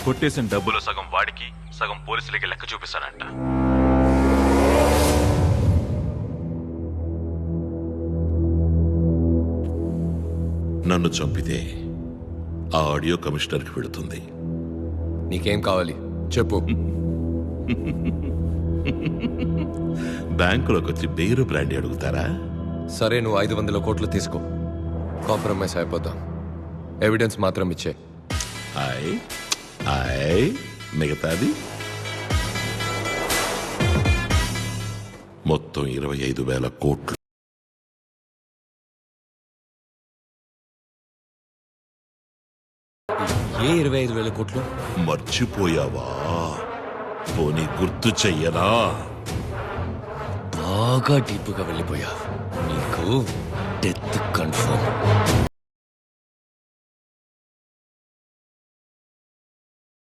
కొట్టేసిన డబ్బులో సగం వాడికి సగం పోలీసులకి లెక్క చూపిస్తానంట. నన్ను చంపితే ఆ ఆడియో కమిషనర్కి వెళుతుంది. నీకేం కావాలి చెప్పు. బ్యాంకులోకి వచ్చి బేరు బ్రాండ్ అడుగుతారా? సరే, నువ్వు 500 కోట్లు తీసుకో, కాంప్రమైజ్ అయిపోతాం. ఎవిడెన్స్ మాత్రం ఇచ్చే. మిగతాది మొత్తం 25,000 కోట్లు. ఏ 25,000 కోట్లు? మర్చిపోయావా? పోనీ గుర్తు చెయ్యనా? బాగా డీప్గా వెళ్ళిపోయా. నీకు డెత్ కన్ఫర్మ్.